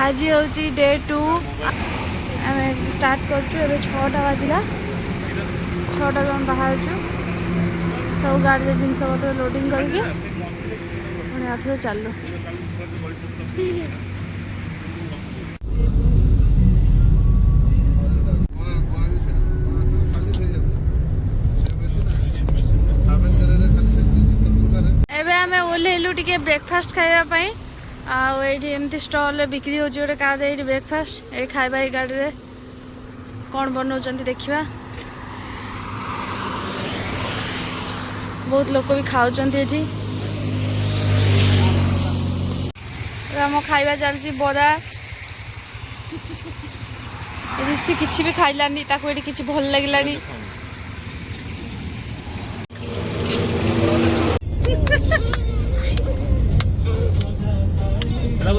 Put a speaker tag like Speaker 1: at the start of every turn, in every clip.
Speaker 1: आज हूँ डे 2 आम स्टार्ट कर 6टा बाजिला 6टा आम बाहर सब गाड़ी जिनस पत्र लोडिंग करके पुणी आउे चलू एबे आमे ओल्हेलु टिके ब्रेकफास्ट खाइबापी आमती स्टल बिक्री हो गोटे का ये ब्रेकफास्ट ये खाइबा ये गाड़ी में कौन बनाऊँ देखा बहुत लोग भी खाऊँ ये आम खाइबा चलती बरा ऋषि किसी भी खाइलानी ताको ये किसी भल लगिलानी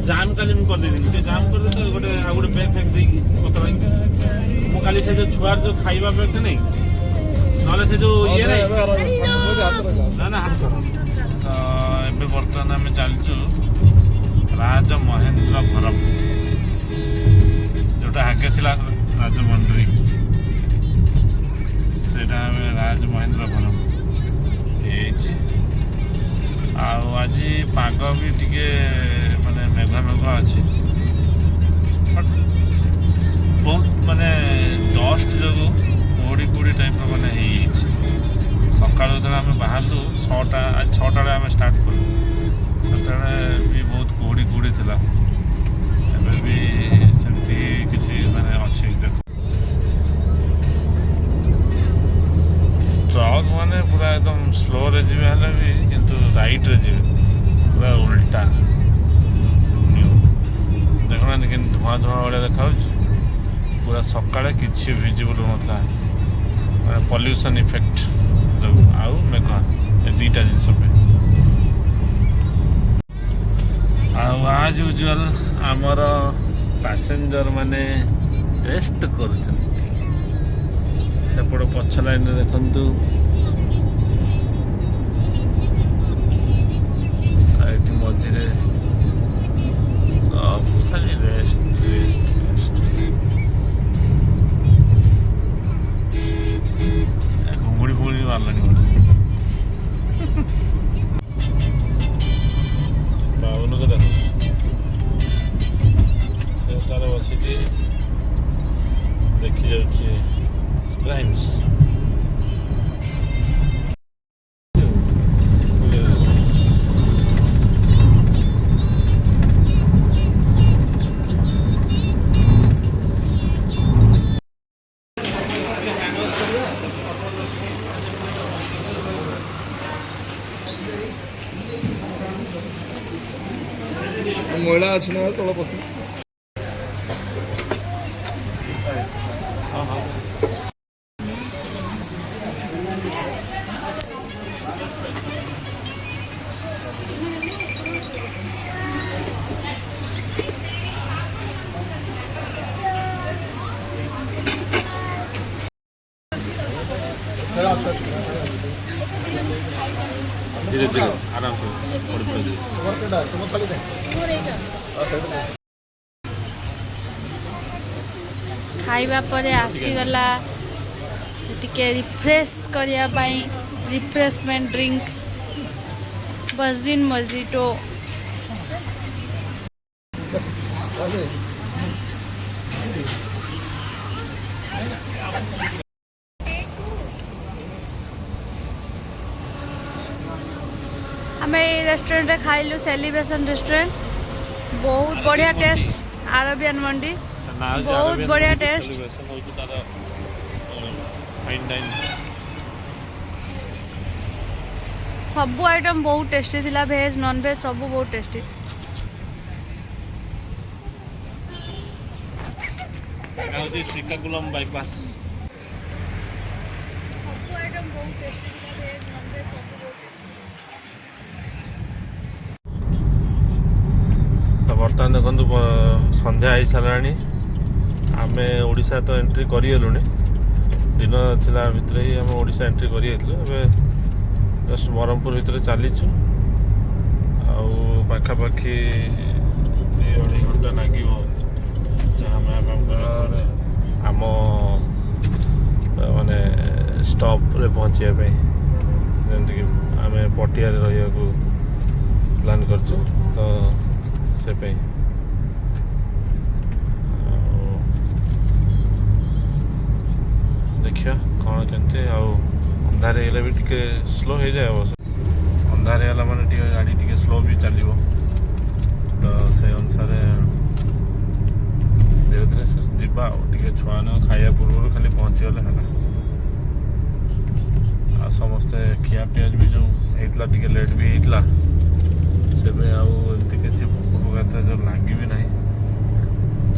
Speaker 2: जाम काली कर देनी जाम कर दे गोटे आ गोटे बैग फेक देकी पता मो काली से जो छुआर जो खाइबा बैग नहीं नले से जो ये नहीं ना ना तो एबे बर्तमान आम चलचु राज महेंद्रवरम जोटा आगे थिला राजमंड्री सेटा राज महेंद्रवरम ये आज पाग भी टिके माने मेघ मेघ अच्छी बहुत माने डस्ट जो कोड़ी कोड़ी टाइप माने सका जो आम बाहर 6टा आम स्टार्ट कलु से भी बहुत कोड़ी कोड़ी थी एवं भी सेमती किसी माने अच्छी देख ट्रक माने पूरा एकदम स्लो रे जी भी किंतु राइट रे जी पूरा उल्टा देखना कि धुआं धुआं भाया देखा पूरा सका किसी भिजिबल नाला मैं पल्यूशन इफेक्ट जो आउ मेघ ये 2टा जिनस आज यूजुअल आमर पैसेंजर माने रेस्ट कर सेपट पछ लाइन देखु मझे सब खाली रेस्ट रेस्ट रेस्ट घुंगुड़ी फुंगुड़ी मारलानी गोटे बाबन को देख से तार बसिकी देखी जाऊँ क्राइम्स
Speaker 3: महिला अच्छी ना तला पसंद
Speaker 2: धीरे धीरे आराम से
Speaker 1: खाइबा परे आसीगला टिके रिफ्रेश करने रिफ्रेशमेंट ड्रिंक बजिन मजिटो आम रेस्टोरेंट खाइलु सेलिब्रेशन रेस्टोरेंट बहुत बढ़िया टेस्ट अरबियन मंडी बहुत बढ़िया टेस्ट सबू आइटम बहुत टेस्टी थिला भेज नॉन भेज सबू बहुत टेस्टी
Speaker 2: श्रीकाकुलम बाईपास
Speaker 1: सबू आइटम बहुत टेस्टी थिला भेज नॉन भेज सबू बहुत
Speaker 2: बर्तमान देखो संध्या हो सारा आम ओडिशा तो एंट्री करूँ दिन थिला भितर ही आम ओडिशा एंट्री कर जस्ट ब्रह्मपुर भितर चलीचु आउ पाखापाखि 2-2.5 ଘଣ୍ଟା ଲାଗିବ ଯାହା ମ୍ୟାପ୍ ଆମ ମାନେ ଷ୍ଟପ୍ରେ ପହଞ୍ଚିବା ପାଇଁ। ଯେମିତିକି ଆମେ ପଟିଆରେ ରହିବାକୁ ପ୍ଲାନ୍ କରିଛୁ ତ ସେ ପାଇଁ ଦେଖିବା କ'ଣ କେମିତି। ଆଉ ଅନ୍ଧାର ହେଇଗଲେ ବି ଟିକେ ସ୍ଲୋ ହେଇଯାଏ ଅବଶ୍ୟ, ଅନ୍ଧାର ହେଇଗଲା ମାନେ ଟିକେ ଗାଡ଼ି ଟିକେ ସ୍ଲୋ ବି ଚାଲିବ, ତ ସେଇ ଅନୁସାରେ ଧୀରେ ଧୀରେ ଯିବା ଆଉ। ଟିକେ ଛୁଆମାନେ ଖାଇବା ପୂର୍ବରୁ ଖାଲି ପହଞ୍ଚିଗଲେ ହେଲା। ଆଉ ସମସ୍ତେ ଖିଆ ପିଆଜ ବି ଯେଉଁ ହେଇଥିଲା ଟିକେ ଲେଟ୍ ବି ହେଇଥିଲା, ସେବେ ଆଉ ଏମିତି କିଛି ଭୋକ ଫୋକ ଯେଉଁ ଲାଗିବି ନାହିଁ।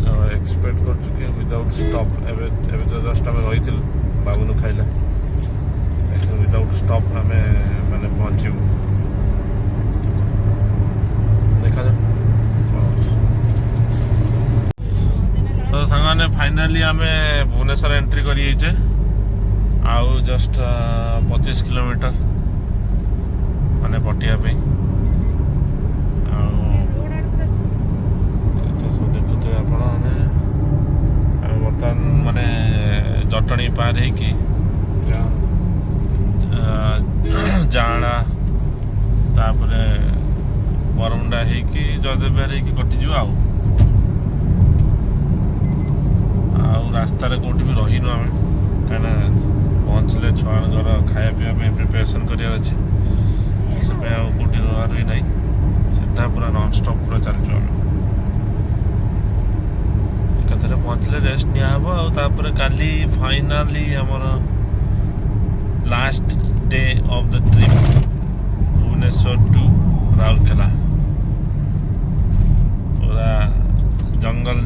Speaker 2: ତ ଏକ୍ସପେକ୍ଟ କରୁଛୁ କି ୱିଦାଉଟ୍ ଷ୍ଟପ୍ ଏବେ ତ ଜଷ୍ଟ ଆମେ ରହିଥିଲୁ, ବାବୁନୁ ଖାଇଲା, ୱିଦାଉଟ୍ ଷ୍ଟପ୍ ଆମେ ମାନେ ପହଞ୍ଚିବୁ। ଦେଖାଯାଉ। ତ ସାଙ୍ଗମାନେ ଫାଇନାଲି ଆମେ ଭୁବନେଶ୍ୱର ଏଣ୍ଟ୍ରି କରିଯାଇଛେ। ଆଉ ଜଷ୍ଟ 25 କିଲୋମିଟର ମାନେ ପଟିଆ ପାଇଁ। ଆଉ ତ ସବୁ ଦେଖୁଥିବେ ଆପଣ, ଆମେ ବର୍ତ୍ତମାନ ମାନେ ଜଟଣୀ ପାର ହେଇକି ଜାଆଁଳା, ତାପରେ ବରମୁଣ୍ଡା ହେଇକି ଜୟଦେବ ବିହାର ହେଇକି କଟିଯିବ। ଆଉ ରାସ୍ତାରେ କେଉଁଠି ବି ରହିନୁ ଆମେ, କାହିଁକିନା ପହଞ୍ଚିଲେ ଛୁଆଙ୍କର ଖାଇବା ପିଇବା ପାଇଁ ପ୍ରିପାରେସନ୍ କରିବାର ଅଛି। ସେଥିପାଇଁ ଆଉ କେଉଁଠି ରୁହି ନାହିଁ, ସିଧା ପୁରା ନନ୍ଷ୍ଟପ୍ ପୁରା ଚାଲିଛୁ ଆମେ। ଏକାଥରେ ପହଞ୍ଚିଲେ ରେଷ୍ଟ ନିଆହେବ। ଆଉ ତାପରେ କାଲି ଫାଇନାଲି ଆମର last day of the trip, Bhubaneswar to Rourkela. ପୁରା ଜଙ୍ଗଲ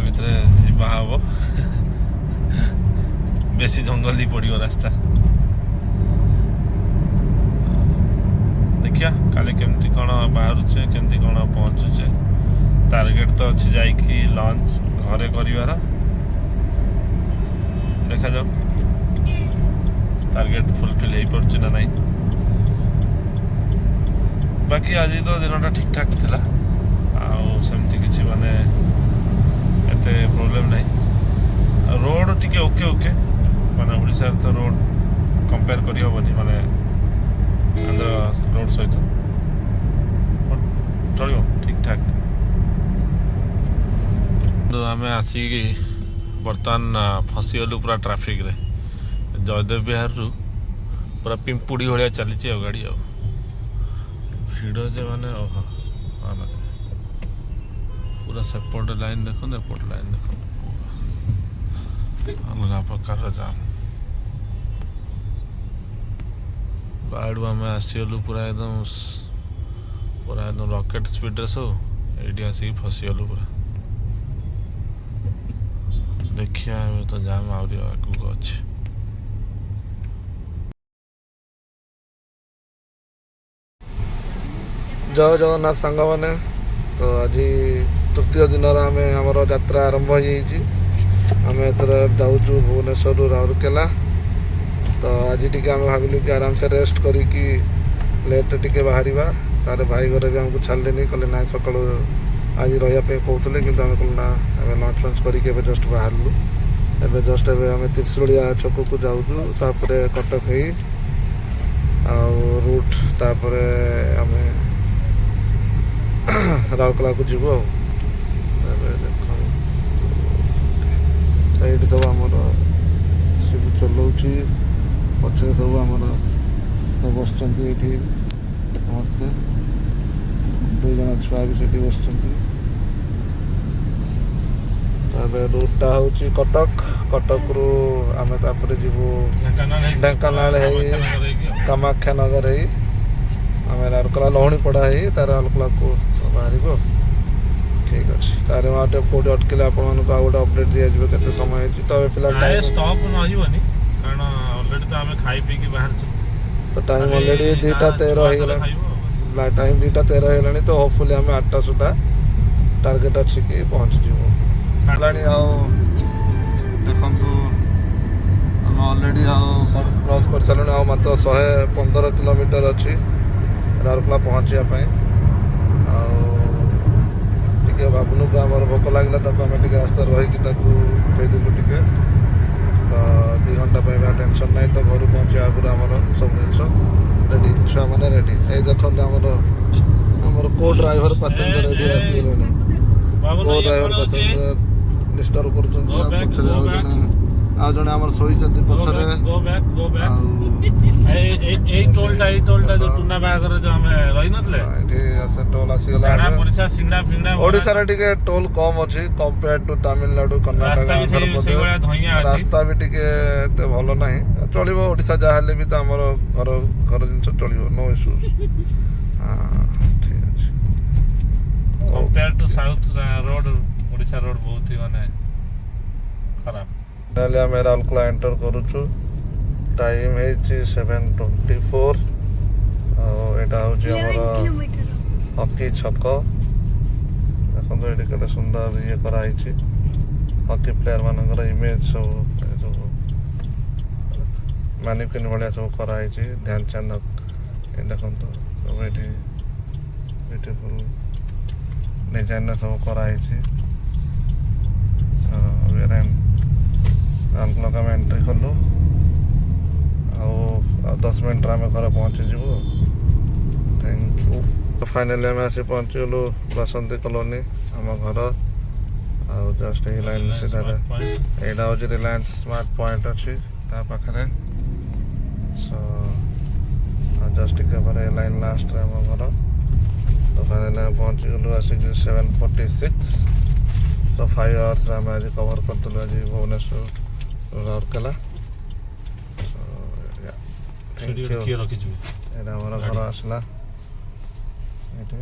Speaker 2: ଭିତରେ ଯିବା ହେବ। ବେଶୀ ଜଙ୍ଗଲ ପଡ଼ିବ ରାସ୍ତା। ଦେଖିବା କାଲି କେମିତି କ'ଣ ବାହାରୁଛେ, କେମିତି କ'ଣ ପହଞ୍ଚୁଛେ। ଟାର୍ଗେଟ୍ ତ ଅଛି ଯାଇକି ଲଞ୍ଚ ଘରେ କରିବାର। ଦେଖାଯାଉ ଟାର୍ଗେଟ୍ ଫୁଲଫିଲ୍ ହେଇପାରୁଛି ନା ନାହିଁ। ବାକି ଆଜି ତ ଦିନଟା ଠିକ୍ ଠାକ୍ ଥିଲା, ଆଉ ସେମିତି କିଛି ମାନେ ଏତେ ପ୍ରୋବ୍ଲେମ୍ ନାହିଁ। ରୋଡ଼ ଟିକେ ଓକେ ମାନେ ଓଡ଼ିଶାରେ ତ ରୋଡ଼ କମ୍ପେୟାର କରିହେବନି ମାନେ ଆନ୍ଧ୍ର ରୋଡ଼ ସହିତ, ବଟ୍ ଚଳିବ ଠିକ୍ ଠାକ୍। ଆମେ ଆସିକି ବର୍ତ୍ତମାନ ଫସିଗଲୁ ପୁରା ଟ୍ରାଫିକ୍ରେ। ଜୟଦେବ ବିହାରରୁ ପୁରା ପିମ୍ପୁଡ଼ି ଭଳିଆ ଚାଲିଛି ଆଉ ଗାଡ଼ି। ଆଉ ଭିଡ଼ ଯେ ମାନେ ପୁରା ସେପଟେ ଲାଇନ୍ ଦେଖନ୍ତୁ, ଏପଟେ ଲାଇନ୍ ଦେଖନ୍ତୁ, ଅଲଗା ପ୍ରକାର ଜାମ୍। ବାହାଡ଼ୁ ଆମେ ଆସିଗଲୁ ପୁରା ଏକଦମ ରକେଟ୍ ସ୍ପିଡ଼୍ରେ ସବୁ, ଏଇଠି ଆସିକି ଫସିଗଲୁ ପୁରା। ଦେଖିବା ଏବେ ତ ଜାମ୍ ଆହୁରି ଆଗକୁ ଅଛି।
Speaker 3: ଜୟ ଜଗନ୍ନାଥ ସାଙ୍ଗମାନେ। ତ ଆଜି ତୃତୀୟ ଦିନର ଆମର ଯାତ୍ରା ଆରମ୍ଭ ହେଇଯାଇଛି। ଆମେ ଏଥର ଯାଉଛୁ ଭୁବନେଶ୍ୱରରୁ ରାଉରକେଲା। ତ ଆଜି ଟିକେ ଆମେ ଭାବିଲୁ କି ଆରାମସେ ରେଷ୍ଟ କରିକି ଲେଟ୍ରେ ଟିକେ ବାହାରିବା। ତାର ଭାଇ ଘରେ ବି ଆମକୁ ଛାଡ଼ିଲେନି, କହିଲେ ନାଇଁ ସକାଳୁ ଆଜି ରହିବା ପାଇଁ କହୁଥିଲେ, କିନ୍ତୁ ଆମେ କହିଲୁ ନା ଆମେ ଲଞ୍ଚ ଫଞ୍ଚ କରିକି ଏବେ ଜଷ୍ଟ ବାହାରିଲୁ। ଏବେ ଆମେ ତ୍ରିଶୁଳିଆ ଛକକୁ ଯାଉଛୁ, ତାପରେ କଟକ ହେଇ ଆଉ ରୁଟ୍, ତାପରେ ଆମେ ରାଉରକେଲାକୁ ଯିବୁ। ଆଉ ଏବେ ଦେଖ ଏଇଠି ସବୁ ଆମର ସବୁ ଚଲାଉଛି, ପଛରେ ସବୁ ଆମର ବସିଛନ୍ତି ଏଇଠି ସମସ୍ତେ, 2 ଜଣ ଛୁଆ ବି ସେଠି ବସିଛନ୍ତି। ଏବେ ରୁଟ୍ଟା ହେଉଛି କଟକରୁ ଆମେ ତାପରେ ଯିବୁ ଢେଙ୍କାନାଳ ହେଇ କାମାକ୍ଷାନଗର ହେଇ ଆମେ ରାଉରକେଲା ଲହୁଣୀପଡ଼ା ହେଇ ତାର ରାଉରକେଲାକୁ ବାହାରିବ। ଠିକ୍ ଅଛି, ତାର ଆଉ ଟିକେ କେଉଁଠି ଅଟକିଲେ ଆପଣମାନଙ୍କୁ ଆଉ ଗୋଟେ ଅପଡ଼େଟ୍ ଦିଆଯିବ କେତେ ସମୟ ହେଇଛି। ତ ଏବେ ପିଲା
Speaker 2: ଷ୍ଟପ୍ ରହିବନି, କାରଣ ଅଲରେଡ଼ି ତ ଆମେ ଖାଇ ପିଇକି ବାହାରିଛୁ।
Speaker 3: ତ ଟାଇମ୍ ଅଲରେଡ଼ି 2:13 ହେଇଗଲାଣି। ଟାଇମ୍ 2:13 ହେଇଗଲାଣି। ତ ହୋପଫୁଲି ଆମେ 8ଟା ସୁଦ୍ଧା ଟାର୍ଗେଟ୍ ଅଛି କି ପହଞ୍ଚିଯିବୁ ହେଲାଣି। ଆଉ ଦେଖନ୍ତୁ ଆମେ ଅଲରେଡ଼ି ଆଉ କ୍ରସ୍ କରିସାରିଲୁଣି। ଆଉ ମାତ୍ର 115 କିଲୋମିଟର ଅଛି ରାଉରକେଲା ପହଞ୍ଚିବା ପାଇଁ। ଆଉ ଟିକେ ବାବୁନୁକୁ ଆମର ଭୋକ ଲାଗିଲା ତାକୁ ଆମେ ଟିକେ ରାସ୍ତାରେ ରହିକି ତାକୁ ଖୁଆଇଦେଲୁ ଟିକେ। ତ 2 ଘଣ୍ଟା ପାଇଁ ଟେନସନ୍ ନାହିଁ। ତ ଘରୁ ପହଞ୍ଚିବା ଆଗରୁ ଆମର ସବୁ ଜିନିଷ ରେଡ଼ି, ଛୁଆମାନେ ରେଡ଼ି। ଏଇ ଦେଖନ୍ତୁ ଆମର କୋ ଡ୍ରାଇଭର ପାସେଞ୍ଜର ଏଠି ଆସିଗଲେଣି। କୋ ଡ୍ରାଇଭର ପାସେଞ୍ଜର ଡିଷ୍ଟର୍ବ କରୁଛନ୍ତି। ଆଉ ପଛରେ ଆଉ ଜଣେ ଆମର ଶୋଇଛନ୍ତି ପଛରେ। ଆଉ
Speaker 2: ଏଇ ଟୋଲଟା ଯୋଉ ଟୁନା ବାହାଘର ଯୋଉ ଆମେ ରହିନଥିଲେ
Speaker 3: ଏଠି ଟୋଲ ଆସିଗଲା। ଓଡ଼ିଶାରେ ଟିକେ ଟୋଲ କମ୍ ଅଛି କମ୍ପେୟାର ଟୁ ତାମିଲନାଡୁ, କର୍ଣ୍ଣାଟକ, ଆନ୍ଧ୍ରପ୍ରଦେଶ। ରାସ୍ତା ବି ଟିକେ ଏତେ ଭଲ ନାହିଁ, ଚଳିବ। ଓଡ଼ିଶା ଯାହା ହେଲେ ବି ତ ଆମର ଘର ଜିନିଷ ଚଳିବ, ନୋ ଇସ୍ୟୁଜ୍। ହଁ ଠିକ୍ ଅଛି।
Speaker 2: Compare to south road, Odisha road ବହୁତ ହି ମାନେ ଖରାପ।
Speaker 3: ତାହେଲେ ଆମେ ରାଉରକେଲା ଏଣ୍ଟର କରୁଛୁ। ଟାଇମ୍ ହେଇଛି 7:24। ଆଉ ଏଇଟା ହେଉଛି ଆମର ହକି ଛକ। ଦେଖନ୍ତୁ ଏଠି କେତେ ସୁନ୍ଦର ଇଏ କରାହେଇଛି। ହକି ପ୍ଲେୟାର ମାନଙ୍କର ଇମେଜ ସବୁ ମ୍ୟାନିକ୍ୟୁନ୍ ଭଳିଆ ସବୁ କରାହେଇଛି। ଧ୍ୟାନଚାନ୍ଦ ଏ ଦେଖନ୍ତୁ ସବୁ ଏଠି ବିୟୁଟିଫୁଲ୍ ଡିଜାଇନ୍ରେ ସବୁ କରାହେଇଛି। ରାଉରକେଲାକୁ ଆମେ ଏଣ୍ଟ୍ରି କଲୁ। ଆଉ 10 ମିନିଟ୍ରେ ଆମେ ଘରେ ପହଞ୍ଚିଯିବୁ। Thank you. ଫାଇନାଲି ଆମେ ଆସି ପହଞ୍ଚିଗଲୁ ବାସନ୍ତୀ କଲୋନୀ, ଆମ ଘର। ଆଉ ଜଷ୍ଟ ଏଇ ଲାଇନ୍ ସିଧାରେ ଏଇଟା ହେଉଛି ରିଲାଏନ୍ସ ସ୍ମାର୍ଟ ପଏଣ୍ଟ ଅଛି ତା ପାଖରେ। ସୋ ଜଷ୍ଟ ଟିକେ ପରେ ଏ ଲାଇନ୍ ଲାଷ୍ଟରେ ଆମ ଘର। ତ ଫାଇନାଲି ଆମେ ପହଞ୍ଚିଗଲୁ ଆସିକି 7:46। ତ 5 ଆୱାର୍ସରେ ଆମେ ଆଜି କଭର୍ କରିଥିଲୁ ଆଜି ଭୁବନେଶ୍ୱର ରାଉରକେଲା। Thank you. ଏଇଟା ଆମର ଘର ଆସିଲା ଏଠି।